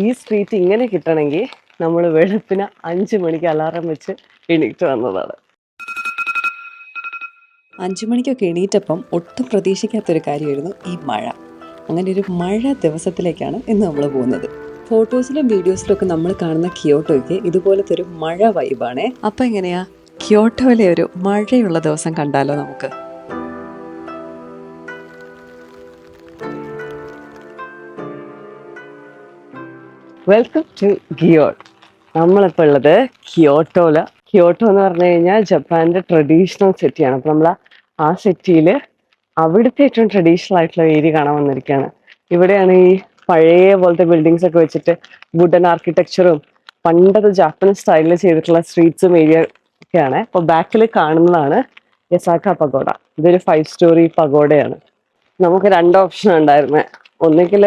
ഈ സ്ട്രീറ്റ് ഇങ്ങനെ കിട്ടണമെങ്കിൽ നമ്മൾ വെളുപ്പിന് 5 മണിക്ക് അലാറം വെച്ച് എണീറ്റ് വന്നതാണ്. 5 മണിക്കൊക്കെ എണീറ്റപ്പം ഒട്ടും പ്രതീക്ഷിക്കാത്തൊരു കാര്യമായിരുന്നു ഈ മഴ. അങ്ങനെ ഒരു മഴ ദിവസത്തിലേക്കാണ് ഇന്ന് നമ്മൾ പോകുന്നത്. ഫോട്ടോസിലും വീഡിയോസിലും ഒക്കെ നമ്മൾ കാണുന്ന ക്യോട്ടോയ്ക്ക് ഇതുപോലത്തെ ഒരു മഴ വൈബാണേ. അപ്പം എങ്ങനെയാ ക്യോട്ടോയിലെ ഒരു മഴയുള്ള ദിവസം കണ്ടാലോ നമുക്ക്? Welcome to Kyoto. നമ്മളിപ്പോൾ ഉള്ളത് ക്യോട്ടോയില. ക്യോട്ടോ എന്ന് പറഞ്ഞു കഴിഞ്ഞാൽ ജപ്പാന്റെ ട്രഡീഷണൽ സിറ്റിയാണ്. അപ്പം നമ്മൾ ആ സിറ്റിയിൽ അവിടുത്തെ ഏറ്റവും ട്രഡീഷണൽ ആയിട്ടുള്ള ഏരിയ കാണാൻ വന്നിരിക്കുകയാണ്. ഇവിടെയാണ് ഈ പഴയ പോലത്തെ ബിൽഡിങ്സ് ഒക്കെ വെച്ചിട്ട് വുഡൻ ആർക്കിടെക്ചറും പണ്ടത്തെ ജാപ്പനീസ് സ്റ്റൈലിൽ ചെയ്തിട്ടുള്ള സ്ട്രീറ്റ്സും ഏരിയ ഒക്കെയാണ്. അപ്പോൾ ബാക്കിൽ കാണുന്നതാണ് യസാക്ക പഗോഡ. ഇതൊരു 5 സ്റ്റോറി പഗോഡയാണ്. നമുക്ക് 2 ഓപ്ഷൻ ഉണ്ടായിരുന്നത്. ഒന്നുകിൽ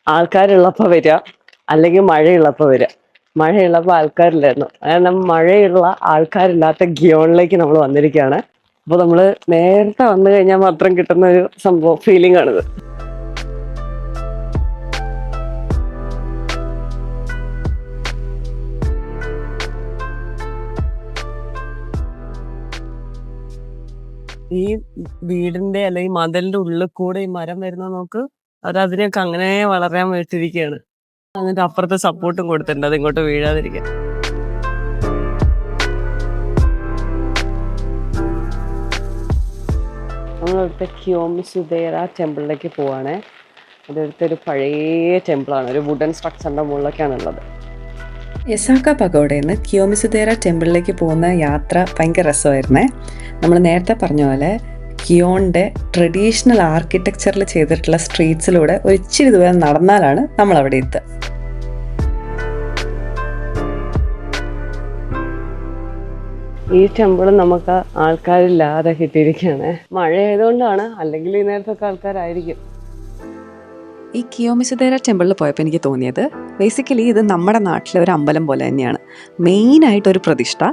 ആൾക്കാരുള്ളപ്പോൾ വരിക, അല്ലെങ്കിൽ മഴയുള്ളപ്പോൾ വരിക. മഴയുള്ളപ്പോൾ ആൾക്കാരില്ലായിരുന്നു. കാരണം മഴയുള്ള ആൾക്കാരില്ലാത്ത ഗിയോണിലേക്ക് നമ്മൾ വന്നിരിക്കുകയാണ്. അപ്പോൾ നമ്മൾ നേരത്തെ വന്നു കഴിഞ്ഞാൽ മാത്രം കിട്ടുന്ന ഒരു സംഭവം ഫീലിംഗ് ആണിത്. ഈ വീടിന്റെ അല്ലെങ്കിൽ മതിലിന്റെ ഉള്ളിൽ കൂടെ ഈ മരം വരുന്ന നോക്ക്, അവരതിനെയൊക്കെ അങ്ങനെ വളരാൻ വേണ്ടിയിരിക്കുകയാണ്. എന്നിട്ട് അപ്പുറത്തെ സപ്പോർട്ടും കൊടുത്തിട്ടുണ്ട് അത് ഇങ്ങോട്ട് വീഴാതിരിക്കാൻ. നമ്മളിവിടുത്തെ കിയോമിസുദേര ടെമ്പിളിലേക്ക് പോവാണേ. അതിവിടുത്തെ ഒരു പഴയ ടെമ്പിളാണ്. ഒരു വുഡൻ സ്ട്രക്ചറിന്റെ മുകളിലൊക്കെയാണ് ഉള്ളത്. യസാക്ക പഗോഡയിൽ നിന്ന് കിയോമിസുദേര ടെമ്പിളിലേക്ക് പോകുന്ന യാത്ര ഭയങ്കര രസമായിരുന്നേ. നമ്മൾ നേരത്തെ പറഞ്ഞ പോലെ കിയോണിൻ്റെ ട്രഡീഷണൽ ആർക്കിടെക്ചറിൽ ചെയ്തിട്ടുള്ള സ്ട്രീറ്റ്സിലൂടെ ഒരു ഇച്ചിരി ദൂരം നടന്നാലാണ് നമ്മൾ അവിടെ എത്തുക. ഈ ടെമ്പിൾ നമുക്ക് ആൾക്കാരില്ലാതെ കിട്ടിയിരിക്കുകയാണ്. മഴ ആയതുകൊണ്ടാണ്, അല്ലെങ്കിൽ ഈ നേരത്തൊക്കെ ആൾക്കാരായിരിക്കും. ഈ കിയോമിസുദേര ടെമ്പിളിൽ പോയപ്പോൾ എനിക്ക് തോന്നിയത് ബേസിക്കലി ഇത് നമ്മുടെ നാട്ടിലെ ഒരു അമ്പലം പോലെ തന്നെയാണ്. മെയിനായിട്ടൊരു പ്രതിഷ്ഠ,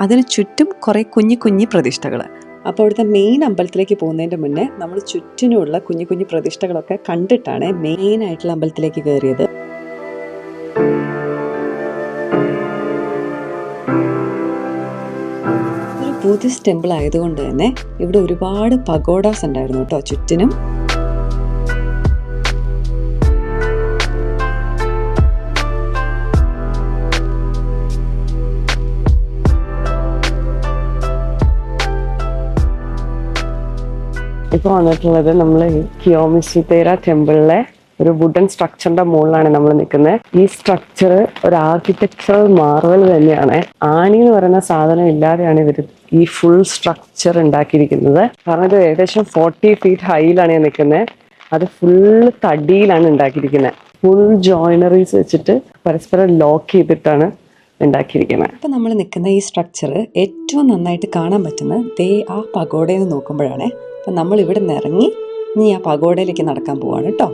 അതിന് ചുറ്റും കുറേ കുഞ്ഞു കുഞ്ഞു പ്രതിഷ്ഠകൾ. അപ്പോൾ അവിടുത്തെ മെയിൻ അമ്പലത്തിലേക്ക് പോകുന്നതിൻ്റെ മുന്നേ നമ്മൾ ചുറ്റിനുമുള്ള കുഞ്ഞു കുഞ്ഞു പ്രതിഷ്ഠകളൊക്കെ കണ്ടിട്ടാണ് മെയിനായിട്ടുള്ള അമ്പലത്തിലേക്ക് കയറിയത്. ഒരു ബുദ്ധിസ്റ്റ് ടെമ്പിൾ ആയതുകൊണ്ട് തന്നെ ഇവിടെ ഒരുപാട് പഗോഡാസ് ഉണ്ടായിരുന്നു കേട്ടോ ചുറ്റിനും. ഇപ്പോൾ വന്നിട്ടുള്ളത് നമ്മൾ കിയോമിസുദേര ടെമ്പിളിലെ ഒരു വുഡൻ സ്ട്രക്ചറിന്റെ മുകളിലാണ് നമ്മൾ നിൽക്കുന്നത്. ഈ സ്ട്രക്ചർ ഒരു ആർക്കിടെക്ചറൽ മാർവൽ തന്നെയാണ്. ആണി എന്ന് പറയുന്ന സാധനം ഇല്ലാതെയാണ് ഇവർ ഈ ഫുൾ സ്ട്രക്ചർ ഉണ്ടാക്കിയിരിക്കുന്നത്. കാരണം ഇത് ഏകദേശം 40 ഫീറ്റ് ഹൈയിലാണ് ഞാൻ നിൽക്കുന്നത്. അത് ഫുള്ള് തടിയിലാണ് ഉണ്ടാക്കിയിരിക്കുന്നത്. ഫുൾ ജോയിനറീസ് വെച്ചിട്ട് പരസ്പരം ലോക്ക് ചെയ്തിട്ടാണ് ഉണ്ടാക്കിയിരിക്കുന്നത്. ഇപ്പം നമ്മൾ നിൽക്കുന്ന ഈ സ്ട്രക്ചർ ഏറ്റവും നന്നായിട്ട് കാണാൻ പറ്റുന്നത് ആ പഗോഡയിൽ നിന്ന് നോക്കുമ്പോഴാണ്. അപ്പം നമ്മൾ ഇവിടെ നിന്ന് ഇറങ്ങി ഇനി ആ പഗോഡയിലേക്ക് നടക്കാൻ പോവാണ് കേട്ടോ.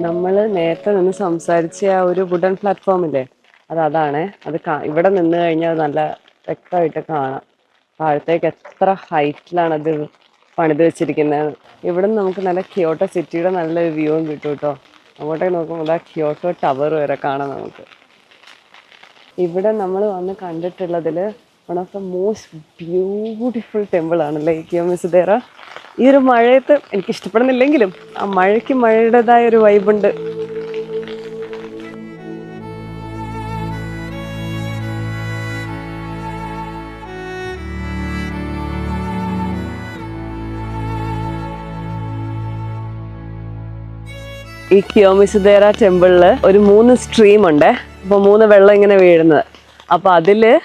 നമ്മൾ നേരത്തെ നിന്ന് സംസാരിച്ച ആ ഒരു വുഡൻ പ്ലാറ്റ്ഫോമില്ലേ, അതാണ്. അത് ഇവിടെ നിന്ന് കഴിഞ്ഞാൽ നല്ല വ്യക്തമായിട്ട് കാണാം താഴത്തേക്ക് എത്ര ഹൈറ്റിലാണ് അത് പണിത് വെച്ചിരിക്കുന്നത്. ഇവിടെ നിന്ന് നമുക്ക് നല്ല ക്യോട്ടോ സിറ്റിയുടെ നല്ലൊരു വ്യൂവും കിട്ടും കേട്ടോ. അങ്ങോട്ടേക്ക് നോക്കുമ്പോൾ ആ ക്യോട്ടോ ടവർ വരെ കാണാം നമുക്ക്. ഇവിടെ നമ്മൾ വന്ന് കണ്ടിട്ടുള്ളതിൽ one of the most beautiful temple ആണല്ലേ ഈ കിയോമിസുദേര. ഈ ഒരു മഴയത്ത് എനിക്ക് ഇഷ്ടപ്പെടുന്നില്ലെങ്കിലും ആ മഴയ്ക്ക് മഴയുടേതായ ഒരു വൈബുണ്ട്. ഈ കിയോമിസുദേര ടെമ്പിളില് ഒരു 3 സ്ട്രീം ഉണ്ട്. അപ്പോൾ 3 വെള്ളം ഇങ്ങനെ വീഴുന്നത്. അപ്പോൾ അതില്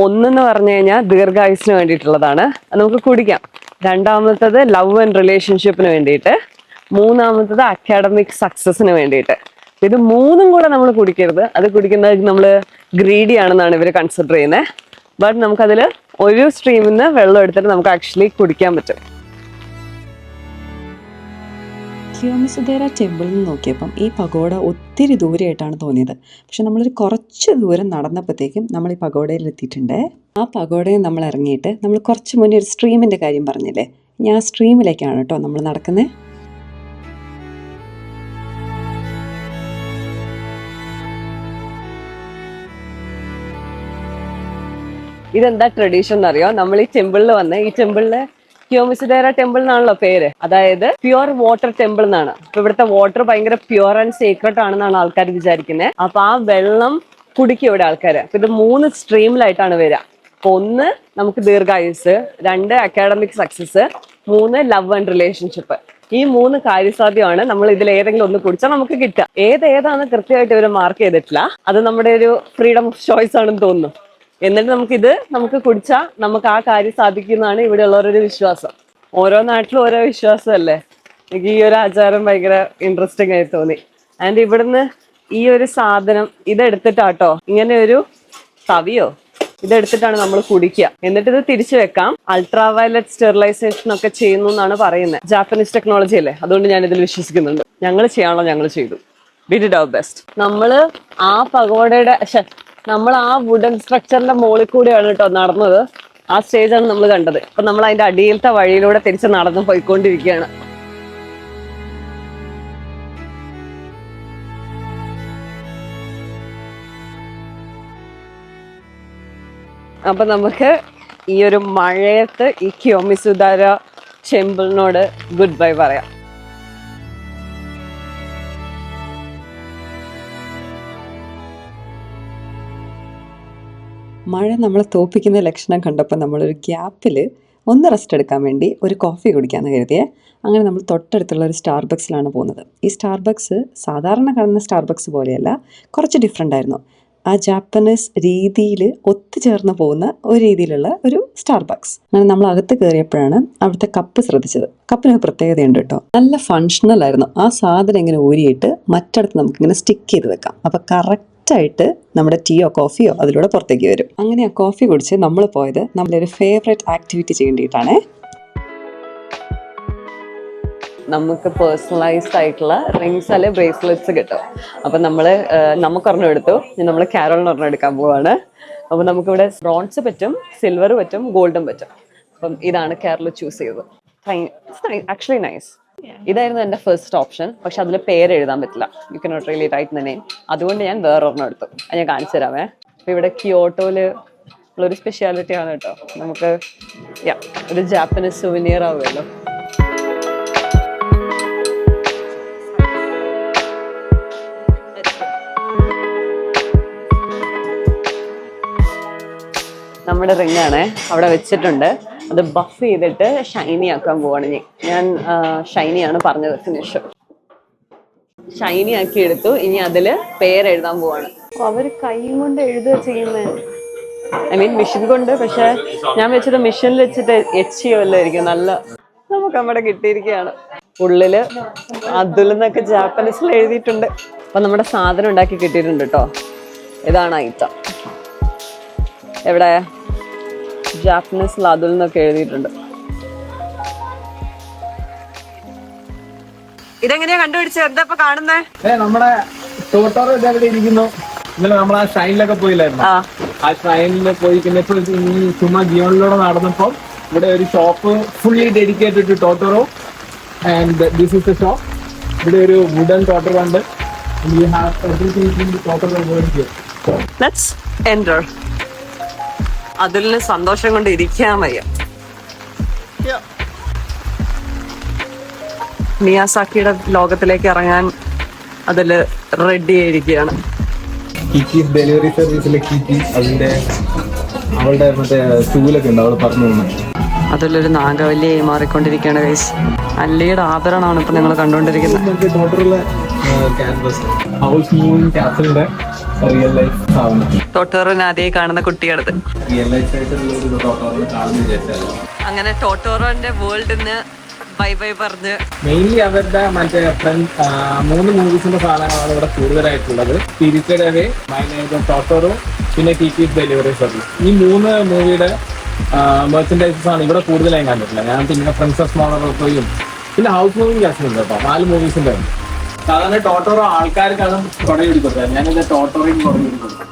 ഒന്നെന്ന് പറഞ്ഞു കഴിഞ്ഞാൽ ദീർഘായുസിന് വേണ്ടിയിട്ടുള്ളതാണ്, അത് നമുക്ക് കുടിക്കാം. രണ്ടാമത്തത് ലവ് ആൻഡ് റിലേഷൻഷിപ്പിന് വേണ്ടിയിട്ട്. മൂന്നാമത്തത് അക്കാഡമിക് സക്സസിന് വേണ്ടിയിട്ട്. ഇത് മൂന്നും കൂടെ നമ്മൾ കുടിക്കരുത്. അത് കുടിക്കുന്നത് നമ്മൾ ഗ്രീഡി ആണെന്നാണ് ഇവർ കൺസിഡർ ചെയ്യുന്നത്. ബട്ട് നമുക്കതിൽ ഒരു സ്ട്രീമിൽ നിന്ന് വെള്ളം എടുത്തിട്ട് നമുക്ക് ആക്ച്വലി കുടിക്കാൻ പറ്റും. കിയോമിസുദേര ടെമ്പിളിൽ നിന്ന് നോക്കിയപ്പം ഈ പഗോഡ ഒത്തിരി ദൂരെയായിട്ടാണ് തോന്നിയത്. പക്ഷെ നമ്മളൊരു കുറച്ച് ദൂരം നടന്നപ്പോഴത്തേക്കും നമ്മൾ ഈ പഗോഡയിൽ എത്തിയിട്ടുണ്ട്. ആ പഗോഡയിൽ നമ്മൾ ഇറങ്ങിയിട്ട് നമ്മൾ കുറച്ച് മുന്നേ ഒരു സ്ട്രീമിൻ്റെ കാര്യം പറഞ്ഞില്ലേ, ഞാൻ ആ സ്ട്രീമിലേക്കാണ് കേട്ടോ നമ്മൾ നടക്കുന്നത്. ഇതെന്താ ട്രഡീഷൻ എന്നറിയോ? നമ്മൾ ഈ ടെമ്പിളിൽ വന്ന് ഈ ടെമ്പിളില് കിയോമിസുദേര ടെമ്പിൾ എന്നാണല്ലോ പേര്. അതായത് പ്യുവർ വാട്ടർ ടെമ്പിൾ എന്നാണ്. അപ്പൊ ഇവിടുത്തെ വാട്ടർ ഭയങ്കര പ്യുവർ ആൻഡ് സീക്രട്ട് ആണെന്നാണ് ആൾക്കാർ വിചാരിക്കുന്നത്. അപ്പൊ ആ വെള്ളം കുടിക്കും ഇവിടെ ആൾക്കാര്. അപ്പൊ ഇത് 3 സ്ട്രീമിലായിട്ടാണ് വരിക. അപ്പൊ 1 നമുക്ക് ദീർഘായുസ്, 2 academic success, 3 love and relationship. ഈ 3 കാര്യസാധ്യമാണ് നമ്മൾ ഇതിൽ ഏതെങ്കിലും ഒന്ന് കുടിച്ചാൽ നമുക്ക് കിട്ടുക. ഏതാണെന്ന് കൃത്യമായിട്ട് ഇവര് മാർക്ക് ചെയ്തിട്ടില്ല. അത് നമ്മുടെ ഒരു ഫ്രീഡം ഓഫ് ചോയ്സ് ആണെന്ന് തോന്നുന്നു. എന്നിട്ട് നമുക്ക് കുടിച്ചാൽ നമുക്ക് ആ കാര്യം സാധിക്കുന്നതാണ് ഇവിടെ ഉള്ളവരൊരു വിശ്വാസം. ഓരോ നാട്ടിലും ഓരോ വിശ്വാസമല്ലേ. എനിക്ക് ഈ ഒരു ആചാരം ഭയങ്കര ഇൻട്രസ്റ്റിംഗ് ആയി തോന്നി. ആൻഡ് ഇവിടുന്ന് ഈ ഒരു സാധനം ഇതെടുത്തിട്ടാട്ടോ, ഇങ്ങനെ ഒരു തവിയോ ഇതെടുത്തിട്ടാണ് നമ്മൾ കുടിക്കുക. എന്നിട്ട് ഇത് തിരിച്ചു വെക്കാം. അൾട്രാവയലറ്റ് സ്റ്റെറിലൈസേഷൻ ഒക്കെ ചെയ്യുന്നു എന്നാണ് പറയുന്നത്. ജാപ്പനീസ് ടെക്നോളജി അല്ലേ, അതുകൊണ്ട് ഞാൻ ഇതിൽ വിശ്വസിക്കുന്നുണ്ട്. ഞങ്ങൾ ചെയ്യാനുള്ള ഞങ്ങൾ ചെയ്തു. We did our best. നമ്മള് ആ പഗോഡയുടെ നമ്മൾ ആ വുഡൻ സ്ട്രക്ചറിന്റെ മുകളിൽ കൂടെയാണ് കേട്ടോ നടന്നത്. ആ സ്റ്റേജാണ് നമ്മൾ കണ്ടത്. അപ്പൊ നമ്മൾ അതിന്റെ അടിയിലത്തെ വഴിയിലൂടെ തിരിച്ച് നടന്നു പോയിക്കൊണ്ടിരിക്കുകയാണ്. അപ്പൊ നമുക്ക് ഈ ഒരു മഴയത്ത് ഈ കിയോമിസുദേര ടെമ്പിളിനോട് ഗുഡ് ബൈ പറയാം. മഴ നമ്മളെ തോപ്പിക്കുന്ന ലക്ഷണം കണ്ടപ്പോൾ നമ്മളൊരു ഗ്യാപ്പിൽ ഒന്ന് റെസ്റ്റ് എടുക്കാൻ വേണ്ടി ഒരു കോഫി കുടിക്കാമെന്ന് കരുതിയേ. അങ്ങനെ നമ്മൾ തൊട്ടടുത്തുള്ള ഒരു സ്റ്റാർബക്സിലാണ് പോകുന്നത്. ഈ സ്റ്റാർബക്സ് സാധാരണ കാണുന്ന സ്റ്റാർബക്സ് പോലെയല്ല, കുറച്ച് ഡിഫറെൻ്റ് ആയിരുന്നു. ആ ജാപ്പനീസ് രീതിയിൽ ഒത്തുചേർന്ന് പോകുന്ന ഒരു രീതിയിലുള്ള ഒരു സ്റ്റാർബക്സ്. അങ്ങനെ നമ്മൾ അകത്ത് കയറിയപ്പോഴാണ് അവിടുത്തെ കപ്പ് ശ്രദ്ധിച്ചത്. കപ്പിന് പ്രത്യേകതയുണ്ട് കേട്ടോ, നല്ല ഫങ്ഷണൽ ആയിരുന്നു. ആ സാധനം ഇങ്ങനെ ഊരിയിട്ട് മറ്റടുത്ത് നമുക്കിങ്ങനെ സ്റ്റിക്ക് ചെയ്ത് വെക്കാം. അപ്പോൾ കറക്റ്റായിട്ട് നമ്മുടെ ടീയോ കോഫിയോ അതിലൂടെ പുറത്തേക്ക് വരും. അങ്ങനെ ആ കോഫി കുടിച്ച് നമ്മൾ പോയത് നമ്മളൊരു ഫേവറേറ്റ് ആക്ടിവിറ്റി ചെയ്യേണ്ടിയിട്ടാണ്. നമുക്ക് പേഴ്സണലൈസ്ഡ് ആയിട്ടുള്ള റിങ്സ് അല്ലെ ബ്രേസ്ലെറ്റ്സ് കിട്ടും. അപ്പൊ നമുക്കൊരെണ്ണം എടുത്തു, നമ്മൾ കാരോളിന് ഒരെണ്ണം എടുക്കാൻ പോവാണ്. അപ്പൊ നമുക്കിവിടെ ബ്രോൺസ് പറ്റും, സിൽവർ പറ്റും, ഗോൾഡും പറ്റും. അപ്പം ഇതാണ് കാരോൾ ചൂസ് ചെയ്തത്. Actually nice. ഇതായിരുന്നു എൻ്റെ ഫസ്റ്റ് ഓപ്ഷൻ. പക്ഷെ അതിൽ പേര് എഴുതാൻ പറ്റില്ല. You cannot really write the name. അതുകൊണ്ട് ഞാൻ വേറൊരെണ്ണം എടുത്തു. അത് ഞാൻ കാണിച്ചു തരാമേ. അപ്പൊ ഇവിടെ കിയോട്ടോയില് ഉള്ളൊരു സ്പെഷ്യാലിറ്റി ആണ് കേട്ടോ. നമുക്ക് ഒരു ജാപ്പനീസ് സുവനിയർ ആവുമല്ലോ. നമ്മുടെ റിംഗ് ആണ് അവിടെ വെച്ചിട്ടുണ്ട്. അത് ബഫ് ചെയ്തിട്ട് ഷൈനി ആക്കാൻ പോവാണ്. ഞാൻ ഷൈനിയാണ് പറഞ്ഞ ഡെഫിനിഷൻ. ഷൈനി ആക്കി എടുത്തു. ഇനി അതില് പേരെഴുതാൻ പോവാണ്. അവര് കൈ കൊണ്ട് എഴുതുക ചെയ്യുന്നത്, ഐ മീൻ മെഷീൻ കൊണ്ട്. പക്ഷെ ഞാൻ വെച്ചത് മെഷീനിൽ വെച്ചിട്ട് എച്ചിയല്ലായിരിക്കും. നല്ല നമുക്ക് നമ്മുടെ കിട്ടിയിരിക്കുകയാണ്. ഉള്ളില് അതുൽ എന്നൊക്കെ ജാപ്പനീസിൽ എഴുതിയിട്ടുണ്ട്. അപ്പൊ നമ്മുടെ സാധനം ഉണ്ടാക്കി കിട്ടിയിട്ടുണ്ട് കേട്ടോ. ഇതാണ് ഐറ്റം. എവിടെ ജാപ്പനീസിൽ അതുൽ എന്നൊക്കെ എഴുതിയിട്ടുണ്ട്. ഇതെങ്ങനെയാ കണ്ടുപിടിച്ചത്? എന്താ ഇപ്പൊ കാണുന്നേ? നമ്മുടെ ടോട്ടോറോ ഇതെവിടെ ഇരിക്കുന്നു. ഇന്നലെ നമ്മൾ ആ ഷൈനിലൊക്കെ പോയില്ലായിരുന്നു. ആ ഷൈനിൽ പോയി പിന്നെ ഈ ചുമ്മാ ജിയോണിലൂടെ നടന്നപ്പോ ഇവിടെ ഒരു shop fully dedicated to Totoro. And this is the shop. ഇവിടെ ഒരു വുഡൻ ടോട്ടോറോ ഉണ്ട്. We have everything Totoro world here. Let's enter. അതിൽ സന്തോഷം കൊണ്ട് ഇരിക്കാൻ വയ്യ. മിയാസാക്കിയുടെ ലോകത്തിലേക്ക് ഇറങ്ങാൻ അതിൽ റെഡി ആയിരിക്കുകയാണ്. കിക്കിസ് ഡെലിവറി സർവീസിലെ കിക്കി അതിന്റെ അവളുടെ മറ്റേ ടൂലൊക്കെ ഉണ്ട്, അവൾ പറഞ്ഞു പോകുന്നത്. അതിലൊരു നാഗവല്ലിയായി മാറിക്കൊണ്ടിരിക്കുകയാണ് ഗൈസ്. അല്ലിയുടെ ആഭരണമാണ് ഇപ്പൊ നിങ്ങൾ കണ്ടുകൊണ്ടിരിക്കുന്നത്. ടോട്ടോറോനെ ആദ്യമായി കാണുന്ന കുട്ടിയാണത്. അങ്ങനെ ടോട്ടോറോന്റെ വേൾഡിന്ന് ബൈ ബൈ പറഞ്ഞ് മെയിൻലി അവരുടെ മറ്റേ ഫ്രണ്ട് 3 മൂവീസിന്റെ സാധനങ്ങളാണ് ഇവിടെ കൂടുതലായിട്ടുള്ളത്. സ്പിരിറ്റഡ് അവേ, മൈ നെയിം ടോട്ടോറോ, പിന്നെ ടിക്കറ്റ് ഡെലിവറി സർവീസ്. ഈ 3 മൂവിയുടെ മെർച്ചൻഡൈസസ് ആണ് ഇവിടെ കൂടുതലായും കണ്ടിട്ടില്ല. ഞാൻ പിന്നെ പ്രിൻസസ് മോണോറോയും പിന്നെ ഹൗസ് മൂവിങ് ഉണ്ട് കേട്ടോ. 4 മൂവീസിന്റെ ഉണ്ട്. സാധാരണ ടോട്ടോറോ ആൾക്കാർക്കാണ് കൊടയെടുക്കുന്നത്. ഞാനിത് ടോട്ടോറയും കൊടയെടുക്കുന്നത്.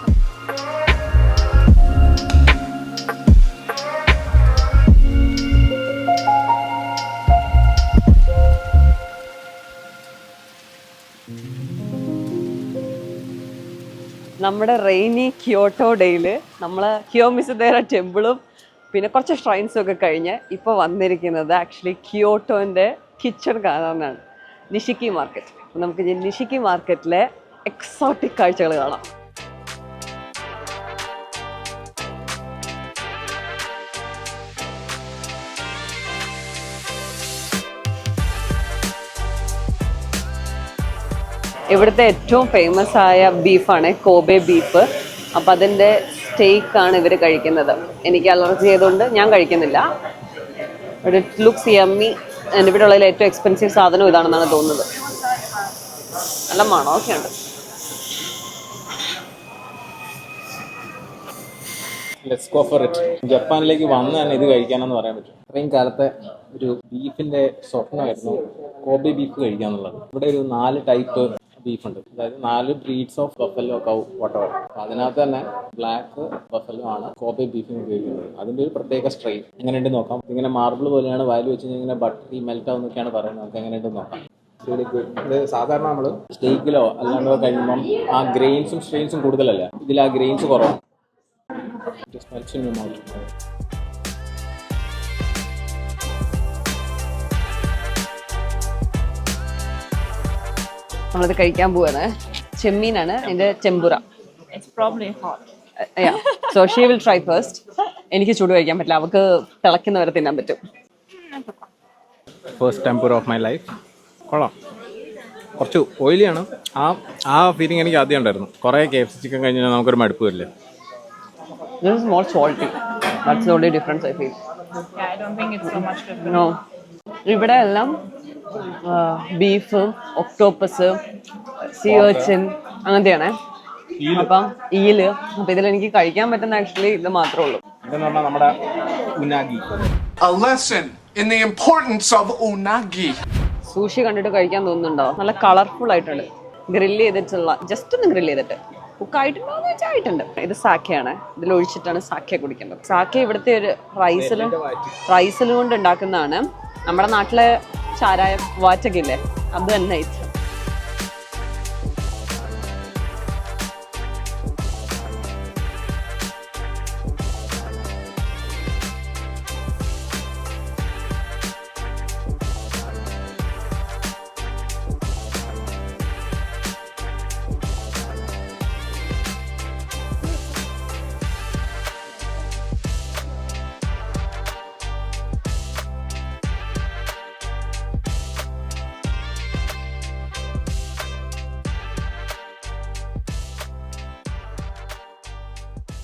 നമ്മുടെ റെയിനി ക്യോട്ടോ ഡേയിൽ നമ്മൾ കിയോമിസുദേര ടെമ്പിളും പിന്നെ കുറച്ച് ഷ്രൈൻസും ഒക്കെ കഴിഞ്ഞ് ഇപ്പോൾ വന്നിരിക്കുന്നത് ആക്ച്വലി ക്യോട്ടോൻ്റെ കിച്ചൺ കാണാനാണ്, നിഷിക്കി മാർക്കറ്റ്. നമുക്ക് നിഷിക്കി മാർക്കറ്റിലെ എക്സോട്ടിക് കാഴ്ചകൾ കാണാം. ഇവിടുത്തെ ഏറ്റവും ഫേമസ് ആയ ബീഫാണ് കോബെ ബീഫ്. അപ്പം അതിൻ്റെ സ്റ്റേക്കാണ് ഇവർ കഴിക്കുന്നത്. എനിക്ക് അലർജി ആയതുകൊണ്ട് ഞാൻ കഴിക്കുന്നില്ല. It looks yummy. ഇവിടെ ഉള്ളതിൽ ഏറ്റവും എക്സ്പെൻസീവ് സാധനം ഇതാണെന്നാണ് തോന്നുന്നത്. നല്ല മണമൊക്കെ ഉണ്ട്. Let's go for it. ജപ്പാനിലേക്ക് വന്ന് തന്നെ ഇത് കഴിക്കാനെന്ന് പറയാൻ പറ്റും. ഇത്രയും കാലത്തെ ഒരു ബീഫിന്റെ സ്വപ്നമായിരുന്നു കോബെ ബീഫ് കഴിക്കാന്നുള്ളത്. ഇവിടെ ഒരു 4 ടൈപ്പ് ബീഫുണ്ട്. അതായത് 4 ബ്രീഡ്സ് ഓഫ് ബഫല്ലോ കൗ വട്ടവർ. അതിനകത്ത് തന്നെ ബ്ലാക്ക് ബഫല്ലോ ആണ് കോബെ ബീഫിന് ഉപയോഗിക്കുന്നത്. അതിന്റെ ഒരു പ്രത്യേക സ്ട്രെയിൻ എങ്ങനെയുണ്ട് നോക്കാം. ഇങ്ങനെ മാർബിൾ പോലെയാണ്, വായിൽ വെച്ച് ഇങ്ങനെ ബട്ടറി മെൽറ്റ് ആവുന്നൊക്കെയാണ് പറയുന്നത്. നമുക്ക് എങ്ങനെയുണ്ട് നോക്കാം. ഇത് സാധാരണ നമ്മൾ സ്റ്റേക്കിലോ അല്ലാണ്ടോ കഴിയുമ്പം ആ ഗ്രെയിൻസും സ്ട്രെയിൻസും കൂടുതലല്ല. ഇതിൽ ആ ഗ്രെയിൻസ് കുറവാണ്. നമ്മളിത് കഴിക്കാൻ പോവാണ്. ചെമ്മീനാണ്, അതിന്റെ ചെമ്പുറ. So she will try first. എനിക്ക് ചൂട് കഴിക്കാൻ പറ്റില്ല, അവർക്ക് തിളയ്ക്കുന്നവരെ തിന്നാൻ പറ്റും. First temper of my life. കൊള്ളാം. കുറച്ച് ഓയിലിയാണ്. ആ ഫീലിംഗ് എനിക്ക് ആദ്യം ഉണ്ടായിരുന്നു. കുറേ KFC ചിക്കൻ കഴിഞ്ഞാൽ നമുക്കൊരു മടുപ്പ് വരില്ലേ. This is more salty. That's the only difference I feel. Yeah, I don't think it's so much different. No. ഇവിടെ എല്ലാം ബീഫും ഒക്ടോപ്പസ്, സീ ഏർച്ചിൻ അങ്ങനത്തെയാണേ. അപ്പം ഈല്. അപ്പം ഇതിലെനിക്ക് കഴിക്കാൻ പറ്റുന്ന ആക്ച്വലി ഇത് മാത്രമേ ഉള്ളൂ. ഇതെന്ന് പറഞ്ഞാൽ നമ്മുടെ ഉനാഗി. A lesson in the importance of unagi. Sushi കണ്ടിട്ട് കഴിക്കാൻ തോന്നുന്നുണ്ടോ? നല്ല കളർഫുൾ ആയിട്ടുണ്ട്. ഗ്രില്ല് ചെയ്തിട്ടുള്ള, ജസ്റ്റ് ഒന്ന് ഗ്രില്ല് ചെയ്തിട്ട്. കുക്കായിട്ടുണ്ടോ എന്ന് വെച്ചാൽ ആയിട്ടുണ്ട്. ഇത് സാക്കയാണ്. ഇതിൽ ഒഴിച്ചിട്ടാണ് സാക്ക കുടിക്കേണ്ടത്. സാക്ക ഇവിടുത്തെ ഒരു റൈസിലും കൊണ്ട് ഉണ്ടാക്കുന്നതാണ്. നമ്മുടെ നാട്ടിലെ ചാരായ വാറ്റക്കില്ലേ, അത് തന്നെ ഇഷ്ടം.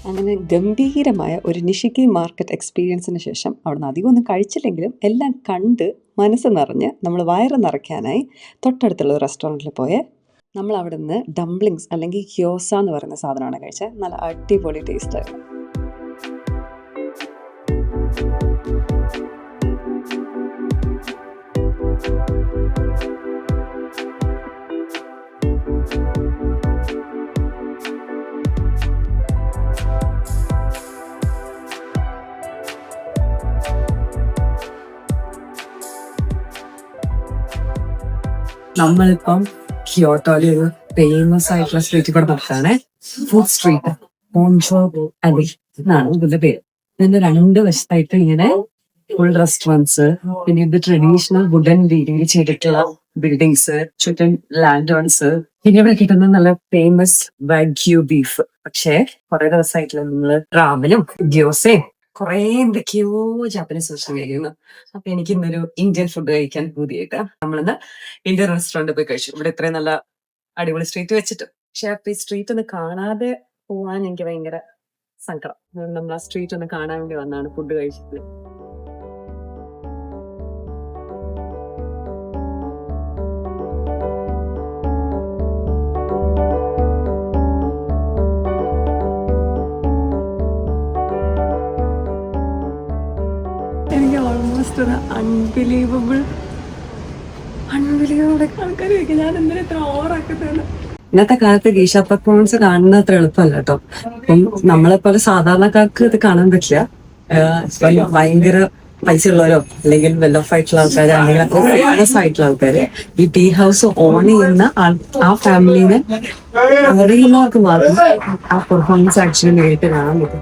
അങ്ങനെ ഗംഭീരമായ ഒരു നിഷിക്കി മാർക്കറ്റ് എക്സ്പീരിയൻസിന് ശേഷം അവിടുന്ന് അധികം ഒന്നും കഴിച്ചില്ലെങ്കിലും എല്ലാം കണ്ട് മനസ്സ് നിറഞ്ഞ് നമ്മൾ വയറ് നിറയ്ക്കാനായി തൊട്ടടുത്തുള്ള ഒരു റെസ്റ്റോറൻറ്റിൽ പോയ നമ്മൾ അവിടെ നിന്ന് ഡംപ്ലിങ്സ് അല്ലെങ്കിൽ ക്യോസ എന്ന് പറയുന്ന സാധനമാണ് കഴിച്ചത്. നല്ല അടിപൊളി ടേസ്റ്റായിരുന്നു. നമ്മളിപ്പം ക്യോട്ടോയിലെ ഒരു ഫേമസ് ആയിട്ടുള്ള സ്ട്രീറ്റിൽ കൂടെ നടക്കുകയാണ്. ഫുഡ് സ്ട്രീറ്റ് മോൺജോ അലി എന്നാണ് ഇതിന്റെ പേര്. ഇതിന്റെ 2 വശത്തായിട്ട് ഇങ്ങനെ ഫുൾ റെസ്റ്റോറൻറ്റ്സ്, പിന്നെ ഇത് ട്രഡീഷണൽ വുഡൻ രീതിയിൽ ചെയ്തിട്ടുള്ള ബിൽഡിങ്സ്, ചുറ്റും ലാൻഡേൺസ്. പിന്നെ ഇവിടെ കിട്ടുന്ന നല്ല ഫേമസ് വാഗ്യൂ ബീഫ്. പക്ഷേ കുറെ ദിവസമായിട്ടില്ല നമ്മള് റാമനും ഗ്യോസയും കുറെ എന്തൊക്കെയോ ജാപ്പനീസ് ഭക്ഷണം കഴിക്കുന്നു. അപ്പൊ എനിക്ക് ഇന്നൊരു ഇന്ത്യൻ ഫുഡ് കഴിക്കാൻ പൂതിയായിട്ട് നമ്മളിന്ന് ഇന്ത്യൻ റെസ്റ്റോറൻറ്റ് പോയി കഴിച്ചു. ഇവിടെ ഇത്രയും നല്ല അടിപൊളി സ്ട്രീറ്റ് വെച്ചിട്ട്. പക്ഷെ അപ്പൊ ഈ സ്ട്രീറ്റ് ഒന്ന് കാണാതെ പോവാൻ എനിക്ക് ഭയങ്കര സങ്കടം. നമ്മൾ ആ സ്ട്രീറ്റ് ഒന്ന് കാണാൻ വേണ്ടി വന്നാണ് ഫുഡ് കഴിച്ചത്. അൺബിലീവബിൾ ആൾക്കാർ ചോദിക്കും ഞാൻ എന്തിനാ ഇത്ര ഓവറാക്കുന്നത്. ഇന്നത്തെ കാലത്ത് ഗീഷ പെർഫോമൻസ് കാണുന്നത് അത്ര എളുപ്പമല്ല കേട്ടോ. അപ്പം നമ്മളെ പോലെ സാധാരണക്കാർക്ക് ഇത് കാണാൻ പറ്റില്ല. ഭയങ്കര പൈസ ഉള്ളവരോ അല്ലെങ്കിൽ വെൽ ഓഫ് ആയിട്ടുള്ള ആൾക്കാർ അല്ലെങ്കിൽ ഫേമസ് ആയിട്ടുള്ള ആൾക്കാര് ഈ ടീ ഹൗസ് ഓൺ ചെയ്യുന്ന ആ ഫാമിലിനെ അറിയുന്നവർക്ക് മാത്രം ആ പെർഫോമൻസ് ആക്ച്വലി നേരിട്ട് കാണാൻ പറ്റും.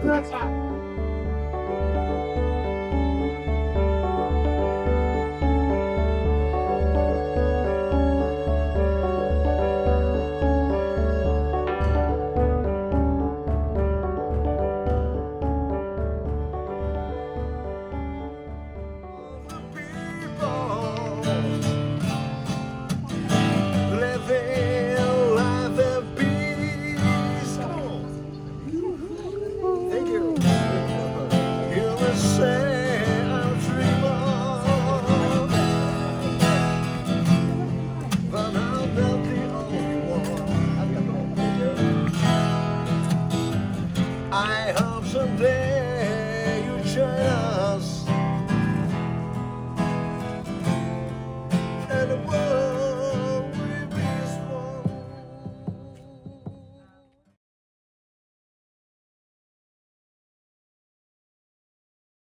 I hope someday